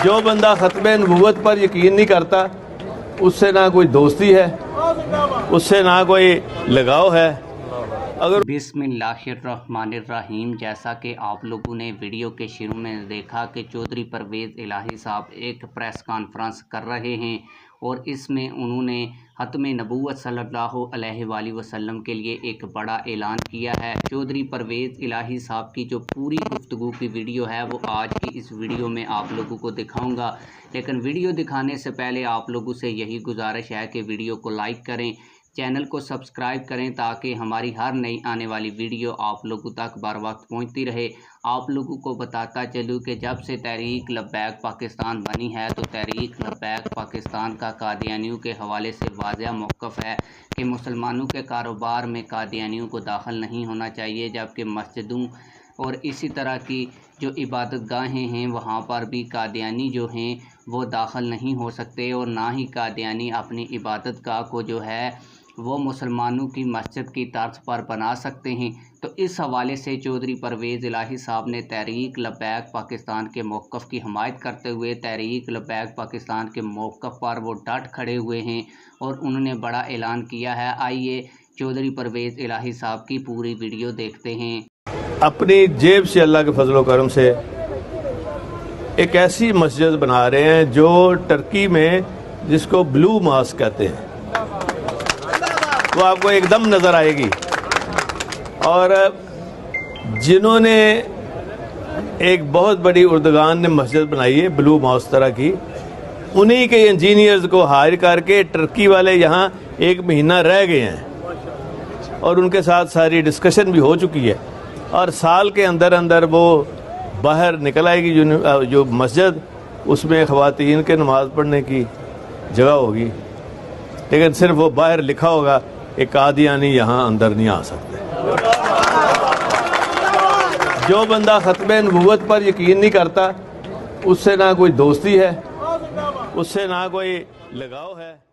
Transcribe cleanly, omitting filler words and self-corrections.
जो बंदा ख़त्म नबूवत पर यकीन नहीं करता उससे ना कोई दोस्ती है, उससे ना कोई लगाव है। अगर बिस्मिल्लाहिर्रहमानिर्रहीम, जैसा कि आप लोगों ने वीडियो के शुरू में देखा कि चौधरी परवेज़ इलाही साहब एक प्रेस कॉन्फ्रेंस कर रहे हैं और इसमें उन्होंने ख़त्म नबूवत सल्लल्लाहु अलैहि वसल्लम के लिए एक बड़ा ऐलान किया है। चौधरी परवेज़ इलाही साहब की जो पूरी गुफ्तगू की वीडियो है वो आज की इस वीडियो में आप लोगों को दिखाऊंगा, लेकिन वीडियो दिखाने से पहले आप लोगों से यही गुजारिश है कि वीडियो को लाइक करें, चैनल को सब्सक्राइब करें ताकि हमारी हर नई आने वाली वीडियो आप लोगों तक बर वक्त पहुँचती रहे। आप लोगों को बताता चलूँ कि जब से तहरीक लब्बैक पाकिस्तान बनी है तो तहरीक लब्बैक पाकिस्तान का कादियानियों के हवाले से वाज़ेह मौक़िफ़ है कि मुसलमानों के कारोबार में कादियानियों को दाखिल नहीं होना चाहिए, जबकि मस्जिदों और इसी तरह की जो इबादत गाहें हैं वहाँ पर भी कादियानी जो हैं वो दाखिल नहीं हो सकते और ना ही कादियानी अपनी इबादत गाह को जो है वो मुसलमानों की मस्जिद की तर्ज पर बना सकते हैं। तो इस हवाले से चौधरी परवेज़ इलाही साहब ने तहरीक लब्बैक पाकिस्तान के मौक़िफ़ की हमायत करते हुए तहरीक लब्बैक पाकिस्तान के मौक़िफ़ पर वो डट खड़े हुए हैं और उन्होंने बड़ा ऐलान किया है। आइए चौधरी परवेज़ इलाही साहब की पूरी वीडियो देखते हैं। अपनी जेब से अल्लाह के फजल करम से एक ऐसी मस्जिद बना रहे हैं जो टर्की में जिसको ब्लू मॉस्क कहते हैं, वो आपको एकदम नज़र आएगी। और जिन्होंने एक बहुत बड़ी उर्दगान ने मस्जिद बनाई है ब्लू मॉस्क तरह की, उन्हीं के इंजीनियर्स को हायर करके टर्की वाले यहाँ 1 महीना रह गए हैं और उनके साथ सारी डिस्कशन भी हो चुकी है और साल के अंदर अंदर वो बाहर निकल आएगी जो मस्जिद, उसमें ख़वातीन के नमाज़ पढ़ने की जगह होगी, लेकिन सिर्फ वो बाहर लिखा होगा एक कादियानी यहाँ अंदर नहीं आ सकते। जो बंदा ख़त्म नबूवत पर यकीन नहीं करता उससे ना कोई दोस्ती है, उससे ना कोई लगाव है।